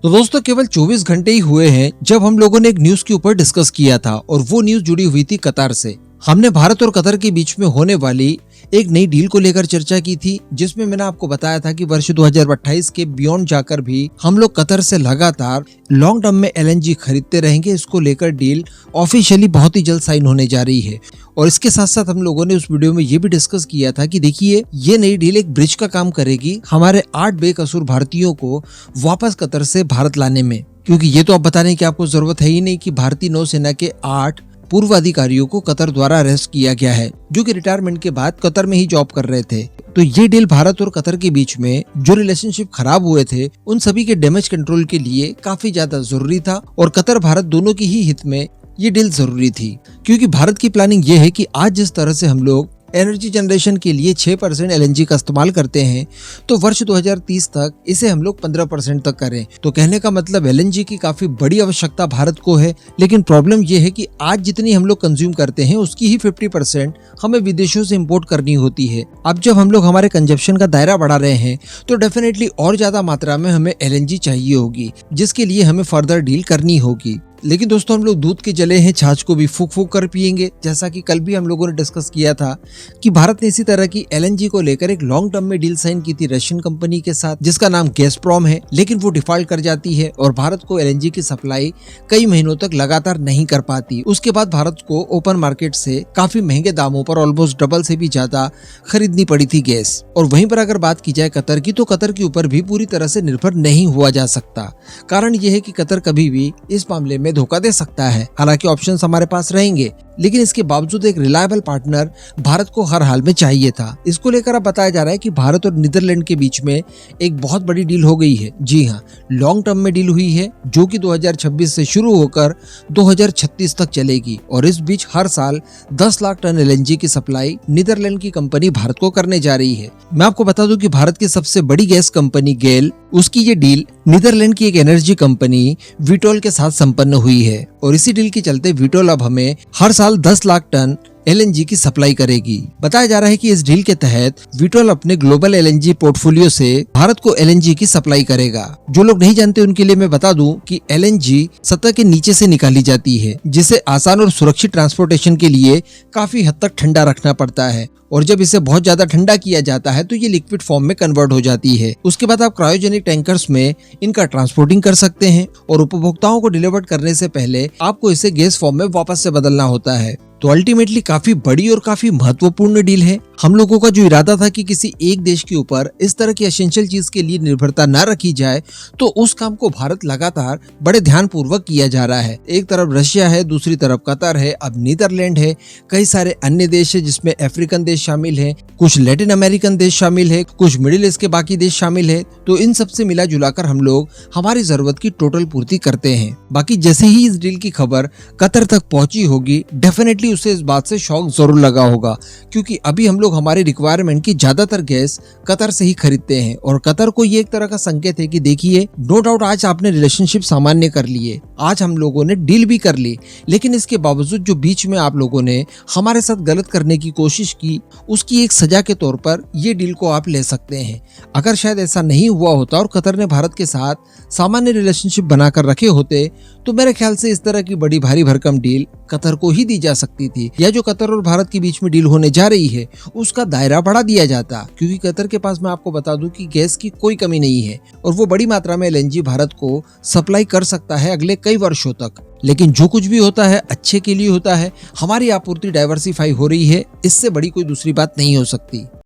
तो दोस्तों केवल 24 घंटे ही हुए हैं जब हम लोगों ने एक न्यूज के ऊपर डिस्कस किया था और वो न्यूज जुड़ी हुई थी कतर से। हमने भारत और कतर के बीच में होने वाली एक नई डील को लेकर चर्चा की थी, जिसमें मैंने आपको बताया था कि वर्ष 2028 के बियॉन्ड जाकर भी हम लोग कतर से लगातार लॉन्ग टर्म में एलएनजी खरीदते रहेंगे। इसको लेकर डील ऑफिशियली बहुत ही जल्द साइन होने जा रही है। और इसके साथ साथ हम लोगों ने उस वीडियो में ये भी डिस्कस किया था कि देखिए ये नई डील एक ब्रिज का काम करेगी हमारे 8 बेकसूर भारतीयों को वापस कतर से भारत लाने में, क्योंकि ये तो आप बताने की आपको जरूरत है ही नहीं कि भारतीय नौसेना के 8 पूर्व अधिकारियों को कतर द्वारा अरेस्ट किया गया है, जो कि रिटायरमेंट के बाद कतर में ही जॉब कर रहे थे। तो ये डील भारत और कतर के बीच में जो रिलेशनशिप खराब हुए थे उन सभी के डैमेज कंट्रोल के लिए काफी ज्यादा जरूरी था और कतर भारत दोनों की ही हित में ये डील जरूरी थी, क्योंकि भारत की प्लानिंग ये है कि आज जिस तरह से हम लोग एनर्जी जनरेशन के लिए 6% एलएनजी का इस्तेमाल करते हैं, तो वर्ष 2030 तक इसे हम लोग 15% तक करें। तो कहने का मतलब एलएनजी की काफी बड़ी आवश्यकता भारत को है, लेकिन प्रॉब्लम यह है कि आज जितनी हम लोग कंज्यूम करते हैं उसकी ही 50% हमें विदेशों से इंपोर्ट करनी होती है। अब जब हम लोग हमारे कंजप्शन का दायरा बढ़ा रहे हैं तो डेफिनेटली और ज्यादा मात्रा में हमें एलएनजी चाहिए होगी, जिसके लिए हमें फर्दर डील करनी होगी। लेकिन दोस्तों हम लोग दूध के जले हैं छाछ को भी फूक फूक कर पिएंगे। जैसा कि कल भी हम लोगों ने डिस्कस किया था कि भारत ने इसी तरह की एलएनजी को लेकर एक लॉन्ग टर्म में डील साइन की थी रशियन कंपनी के साथ, जिसका नाम गैज़प्रॉम है, लेकिन वो डिफॉल्ट कर जाती है और भारत को एलएनजी की सप्लाई कई महीनों तक लगातार नहीं कर पाती। उसके बाद भारत को ओपन मार्केट से काफी महंगे दामों पर ऑलमोस्ट डबल से भी ज्यादा खरीदनी पड़ी थी गैस। और वहीं पर अगर बात की जाए कतर की, तो कतर के ऊपर भी पूरी तरह से निर्भर नहीं हुआ जा सकता। कारण यह है कि कतर कभी भी इस मामले में धोखा दे सकता है। हालांकि ऑप्शंस हमारे पास रहेंगे, लेकिन इसके बावजूद एक रिलायबल पार्टनर भारत को हर हाल में चाहिए था। इसको लेकर अब बताया जा रहा है कि भारत और नीदरलैंड के बीच में एक बहुत बड़ी डील हो गई है। जी हाँ, लॉन्ग टर्म में डील हुई है, जो कि 2026 से शुरू होकर 2036 तक चलेगी और इस बीच हर साल 10 लाख टन एलएनजी की सप्लाई नीदरलैंड की कंपनी भारत को करने जा रही है। मैं आपको बता दूं कि भारत की सबसे बड़ी गैस कंपनी गेल, उसकी ये डील नीदरलैंड की एक एनर्जी कंपनी विटोल के साथ संपन्न हुई है और इसी डील के चलते विटोल अब हमें हर साल 10 लाख टन एलएनजी की सप्लाई करेगी। बताया जा रहा है कि इस डील के तहत विटोल अपने ग्लोबल एलएनजी पोर्टफोलियो से भारत को एलएनजी की सप्लाई करेगा। जो लोग नहीं जानते उनके लिए मैं बता दूं कि एलएनजी सतह के नीचे से निकाली जाती है, जिसे आसान और सुरक्षित ट्रांसपोर्टेशन के लिए काफी हद तक ठंडा रखना पड़ता है और जब इसे बहुत ज्यादा ठंडा किया जाता है तो ये लिक्विड फॉर्म में कन्वर्ट हो जाती है। उसके बाद आप क्रायोजेनिक टैंकर्स में इनका ट्रांसपोर्टिंग कर सकते हैं और उपभोक्ताओं को डिलीवर करने से पहले आपको इसे गैस फॉर्म में वापस से बदलना होता है। तो अल्टीमेटली काफी बड़ी और काफी महत्वपूर्ण डील है। हम लोगों का जो इरादा था कि किसी एक देश के ऊपर इस तरह की एसेंशियल चीज के लिए निर्भरता न रखी जाए, तो उस काम को भारत लगातार बड़े ध्यान पूर्वक किया जा रहा है। एक तरफ रशिया है, दूसरी तरफ कतर है, अब नीदरलैंड है, कई सारे अन्य देश है जिसमें अफ्रीकन देश शामिल है, कुछ लैटिन अमेरिकन देश शामिल है, कुछ मिडिल ईस्ट के बाकी देश शामिल है। तो इन सब से मिला जुलाकर हम लोग हमारी जरूरत की टोटल पूर्ति करते हैं। बाकी जैसे ही इस डील की खबर कतर तक पहुंची होगी, डेफिनेटली उसे इस बात से शॉक जरूर लगा होगा, क्योंकि अभी हम लोग हमारे रिक्वायरमेंट की ज्यादातर गैस कतर से ही खरीदते हैं और कतर को ये एक तरह का संकेत है कि देखिए, नो डाउट आज आपने रिलेशनशिप सामान्य कर लिए, आज हम लोगों ने डील भी कर ली, लेकिन इसके बावजूद जो बीच में आप लोगों ने हमारे साथ गलत करने की कोशिश की, उसकी एक सजा के तौर पर ये डील को आप ले सकते हैं। अगर शायद ऐसा नहीं हुआ होता और कतर ने भारत के साथ सामान्य रिलेशनशिप बनाकर रखे होते, तो मेरे ख्याल से इस तरह की बड़ी भारी भरकम डील कतर को ही दी जा सकती थी, या जो कतर और भारत के बीच में डील होने जा रही है उसका दायरा बढ़ा दिया जाता, क्योंकि कतर के पास मैं आपको बता दूं कि गैस की कोई कमी नहीं है और वो बड़ी मात्रा में एलएनजी भारत को सप्लाई कर सकता है अगले कई वर्षों तक। लेकिन जो कुछ भी होता है अच्छे के लिए होता है। हमारी आपूर्ति डाइवर्सिफाई हो रही है, इससे बड़ी कोई दूसरी बात नहीं हो सकती।